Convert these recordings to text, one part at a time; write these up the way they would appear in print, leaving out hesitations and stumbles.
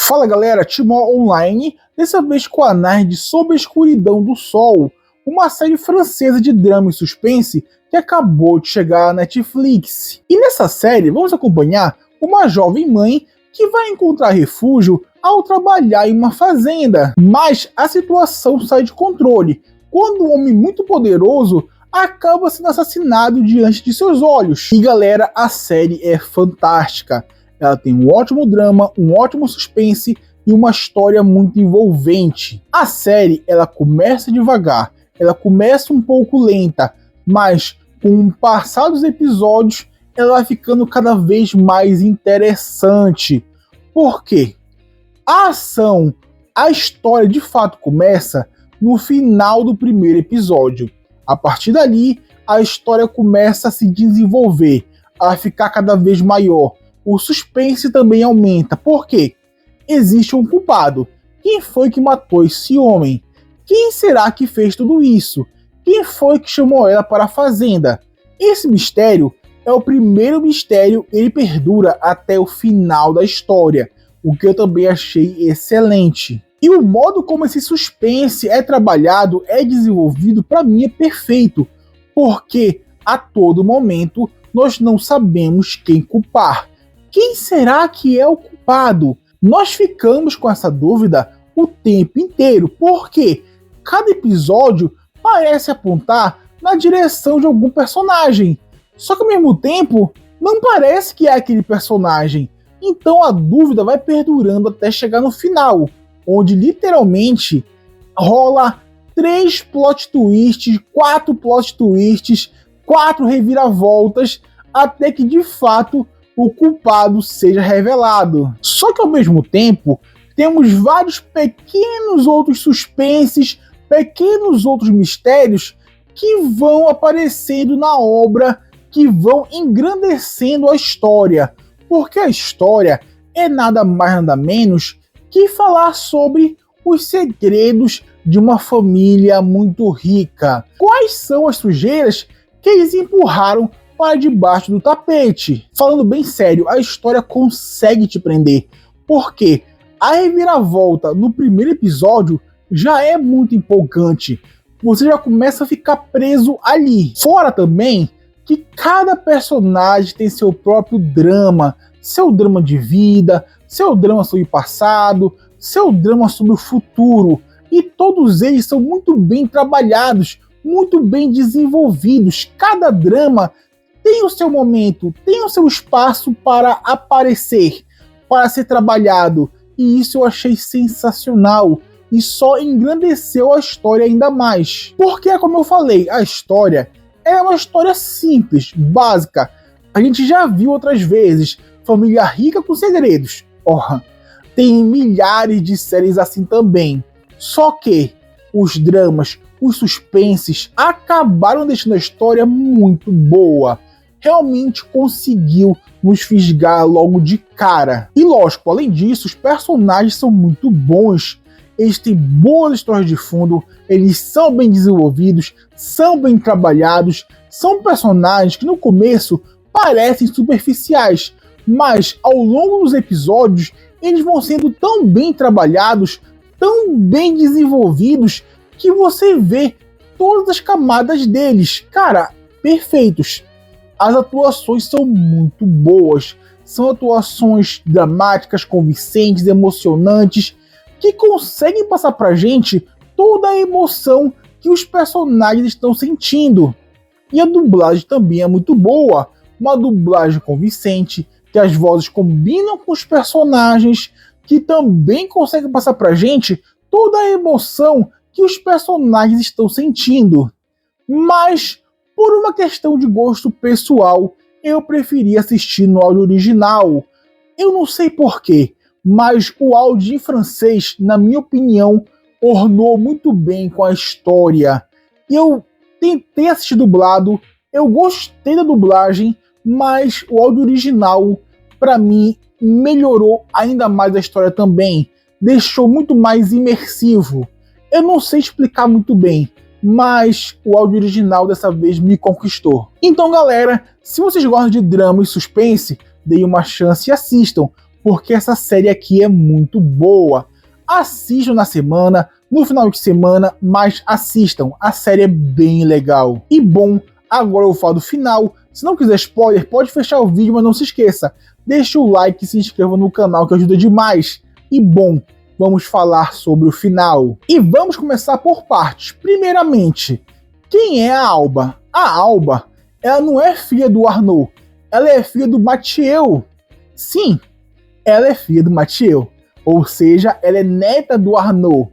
Fala galera, Timó Online, dessa vez com a análise de Sob a Escuridão do Sol, uma série francesa de drama e suspense que acabou de chegar na Netflix. E nessa série vamos acompanhar uma jovem mãe que vai encontrar refúgio ao trabalhar em uma fazenda. Mas a situação sai de controle quando um homem muito poderoso acaba sendo assassinado diante de seus olhos. E galera, a série é fantástica. Ela tem um ótimo drama, um ótimo suspense e uma história muito envolvente. A série, ela começa devagar, ela começa um pouco lenta, mas com o passar dos episódios, ela vai ficando cada vez mais interessante. Por quê? A ação, a história de fato começa no final do primeiro episódio. A partir dali, a história começa a se desenvolver, a ficar cada vez maior. O suspense também aumenta. Por quê? Existe um culpado. Quem foi que matou esse homem? Quem será que fez tudo isso? Quem foi que chamou ela para a fazenda? Esse mistério é o primeiro mistério, ele perdura até o final da história, o que eu também achei excelente. E o modo como esse suspense é trabalhado, é desenvolvido, para mim é perfeito, porque a todo momento nós não sabemos quem culpar. Quem será que é o culpado? Nós ficamos com essa dúvida o tempo inteiro, porque cada episódio parece apontar na direção de algum personagem. Só que ao mesmo tempo, não parece que é aquele personagem. Então a dúvida vai perdurando até chegar no final, onde literalmente rola 3 plot twists, 4 plot twists, 4 reviravoltas, até que de fato o culpado seja revelado. Só que ao mesmo tempo, temos vários pequenos outros suspenses, pequenos outros mistérios que vão aparecendo na obra, que vão engrandecendo a história. Porque a história é nada mais nada menos que falar sobre os segredos de uma família muito rica. Quais são as sujeiras que eles empurraram para debaixo do tapete? Falando bem sério, a história consegue te prender, porque a reviravolta no primeiro episódio já é muito empolgante. Você já começa a ficar preso ali. Fora também que cada personagem tem seu próprio drama, seu drama de vida, seu drama sobre o passado, seu drama sobre o futuro, e todos eles são muito bem trabalhados, muito bem desenvolvidos. Cada drama tem o seu momento, tem o seu espaço para aparecer, para ser trabalhado, e isso eu achei sensacional, e só engrandeceu a história ainda mais. Porque, como eu falei, a história é uma história simples, básica. A gente já viu outras vezes, família rica com segredos. Tem milhares de séries assim também. Só que os dramas, os suspenses acabaram deixando a história muito boa. Realmente conseguiu nos fisgar logo de cara. E lógico, além disso, os personagens são muito bons. Eles têm boas histórias de fundo, eles são bem desenvolvidos, são bem trabalhados. São personagens que no começo parecem superficiais, mas ao longo dos episódios eles vão sendo tão bem trabalhados, tão bem desenvolvidos, que você vê todas as camadas deles. Cara, perfeitos. As atuações são muito boas. São atuações dramáticas, convincentes, emocionantes, que conseguem passar pra gente toda a emoção que os personagens estão sentindo. E a dublagem também é muito boa. Uma dublagem convincente, que as vozes combinam com os personagens, que também consegue passar pra gente toda a emoção que os personagens estão sentindo. Mas, por uma questão de gosto pessoal, eu preferi assistir no áudio original. Eu não sei porquê, mas o áudio em francês, na minha opinião, ornou muito bem com a história. Eu tentei assistir dublado, eu gostei da dublagem, mas o áudio original, para mim, melhorou ainda mais a história também. Deixou muito mais imersivo. Eu não sei explicar muito bem, mas o áudio original dessa vez me conquistou. Então galera, se vocês gostam de drama e suspense, deem uma chance e assistam, porque essa série aqui é muito boa. Assistam na semana, no final de semana, mas assistam, a série é bem legal. E bom, agora eu vou falar do final. Se não quiser spoiler, pode fechar o vídeo, mas não se esqueça, deixa o like e se inscreva no canal que ajuda demais. E bom, vamos falar sobre o final. E vamos começar por partes. Primeiramente, quem é a Alba? A Alba, ela não é filha do Arnaud, ela é filha do Mathieu. Sim, ela é filha do Mathieu, ou seja, ela é neta do Arnaud.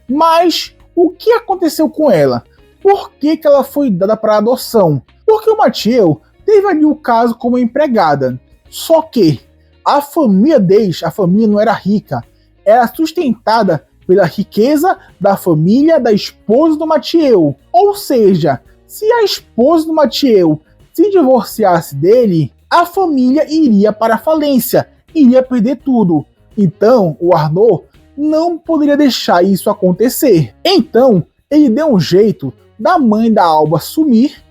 Mas o que aconteceu com ela? Por que ela foi dada para adoção? Porque o Mathieu teve ali o caso como empregada. Só que a família deles, a família não era rica, era sustentada pela riqueza da família da esposa do Mathieu. Ou seja, se a esposa do Mathieu se divorciasse dele, a família iria para a falência, iria perder tudo. Então, o Arnaud não poderia deixar isso acontecer. Então, ele deu um jeito da mãe da Alba sumir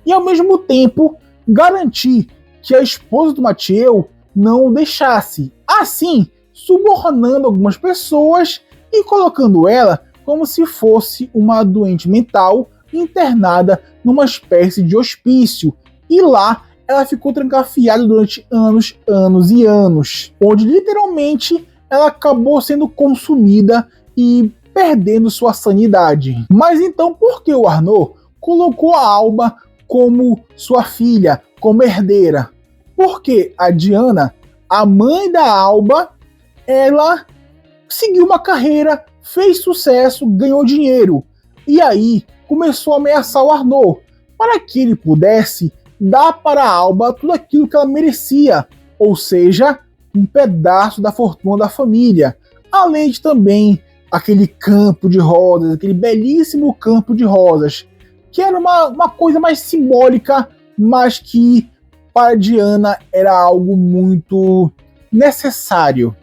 e, ao mesmo tempo, garantir que a esposa do Mathieu não o deixasse. Assim, subornando algumas pessoas e colocando ela como se fosse uma doente mental internada numa espécie de hospício. E lá ela ficou trancafiada durante anos, anos e anos, onde literalmente ela acabou sendo consumida e perdendo sua sanidade. Mas então por que o Arnaud colocou a Alba como sua filha, como herdeira? Porque a Diana, a mãe da Alba, ela seguiu uma carreira, fez sucesso, ganhou dinheiro. E aí começou a ameaçar o Arnaud para que ele pudesse dar para a Alba tudo aquilo que ela merecia, ou seja, um pedaço da fortuna da família, além de também aquele campo de rosas, aquele belíssimo campo de rosas, que era uma coisa mais simbólica, mas que para Diana era algo muito necessário.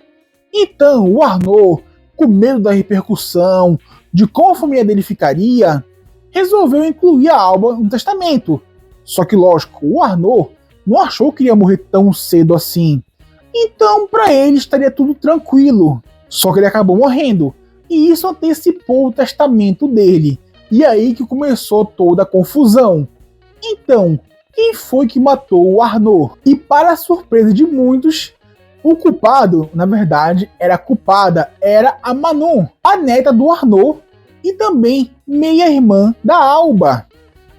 Então o Arnaud, com medo da repercussão, de como a família dele ficaria, resolveu incluir a Alba no testamento. Só que, lógico, o Arnaud não achou que ia morrer tão cedo assim. Então, para ele, estaria tudo tranquilo. Só que ele acabou morrendo. E isso antecipou o testamento dele. E aí que começou toda a confusão. Então, quem foi que matou o Arnaud? E para a surpresa de muitos, o culpado, na verdade, era a Manon, a neta do Arnaud e também meia-irmã da Alba.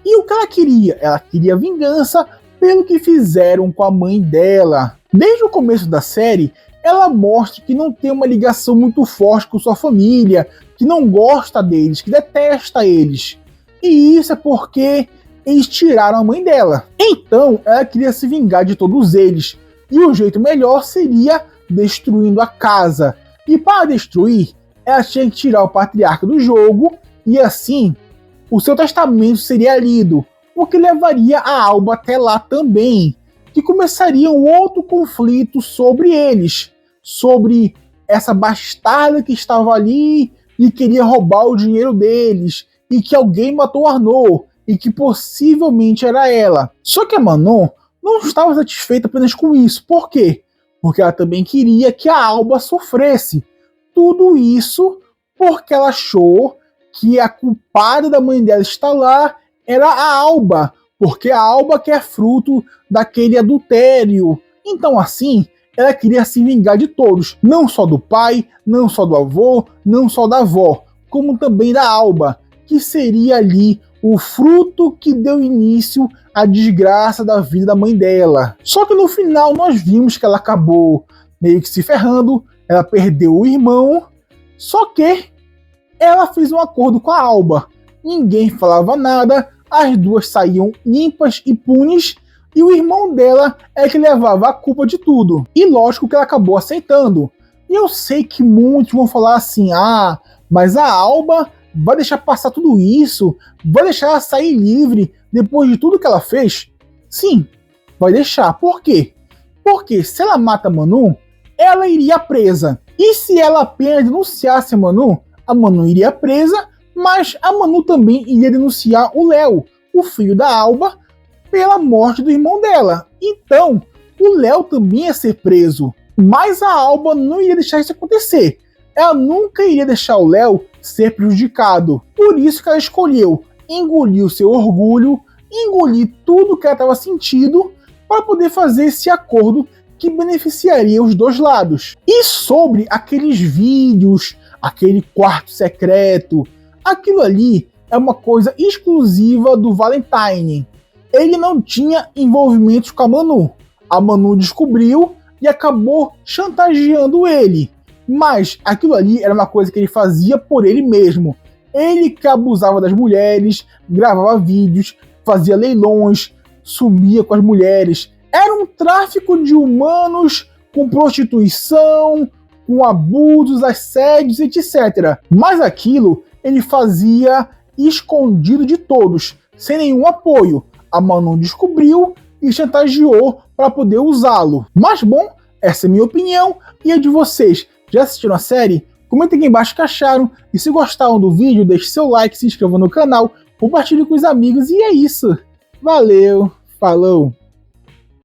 E o que ela queria? Ela queria vingança pelo que fizeram com a mãe dela. Desde o começo da série, ela mostra que não tem uma ligação muito forte com sua família, que não gosta deles, que detesta eles. E isso é porque eles tiraram a mãe dela. Então, ela queria se vingar de todos eles. E o jeito melhor seria destruindo a casa. E para destruir, ela tinha que tirar o patriarca do jogo e assim o seu testamento seria lido, o que levaria a Alba até lá também, que começaria um outro conflito sobre eles, sobre essa bastarda que estava ali e queria roubar o dinheiro deles, e que alguém matou Arnaud, e que possivelmente era ela. Só que a Manon não estava satisfeita apenas com isso. Por quê? Porque ela também queria que a Alba sofresse. Tudo isso porque ela achou que a culpada da mãe dela estar lá era a Alba, porque a Alba que é fruto daquele adultério. Então assim, ela queria se vingar de todos, não só do pai, não só do avô, não só da avó, como também da Alba, que seria ali o fruto que deu início à desgraça da vida da mãe dela. Só que no final nós vimos que ela acabou meio que se ferrando, ela perdeu o irmão, só que ela fez um acordo com a Alba. Ninguém falava nada, as duas saíam limpas e punes, e o irmão dela é que levava a culpa de tudo. E lógico que ela acabou aceitando. E eu sei que muitos vão falar assim, mas a Alba vai deixar passar tudo isso? Vai deixar ela sair livre depois de tudo que ela fez? Sim, vai deixar. Por quê? Porque se ela mata a Manu, ela iria presa. E se ela apenas denunciasse a Manu iria presa, mas a Manu também iria denunciar o Léo, o filho da Alba, pela morte do irmão dela. Então, o Léo também ia ser preso. Mas a Alba não iria deixar isso acontecer. Ela nunca iria deixar o Léo ser prejudicado. Por isso que ela escolheu engolir o seu orgulho, engolir tudo que ela estava sentindo para poder fazer esse acordo que beneficiaria os dois lados. E sobre aqueles vídeos, aquele quarto secreto, aquilo ali é uma coisa exclusiva do Valentine. Ele não tinha envolvimentos com a Manu. A Manu descobriu e acabou chantageando ele. Mas aquilo ali era uma coisa que ele fazia por ele mesmo. Ele que abusava das mulheres, gravava vídeos, fazia leilões, sumia com as mulheres. Era um tráfico de humanos com prostituição, com abusos, assédios, etc. Mas aquilo ele fazia escondido de todos, sem nenhum apoio. A Manu descobriu e chantageou para poder usá-lo. Mas bom, essa é a minha opinião e a de vocês. Já assistiram a série? Comentem aqui embaixo o que acharam. E se gostaram do vídeo, deixe seu like, se inscreva no canal, compartilhe com os amigos. E é isso. Valeu, falou!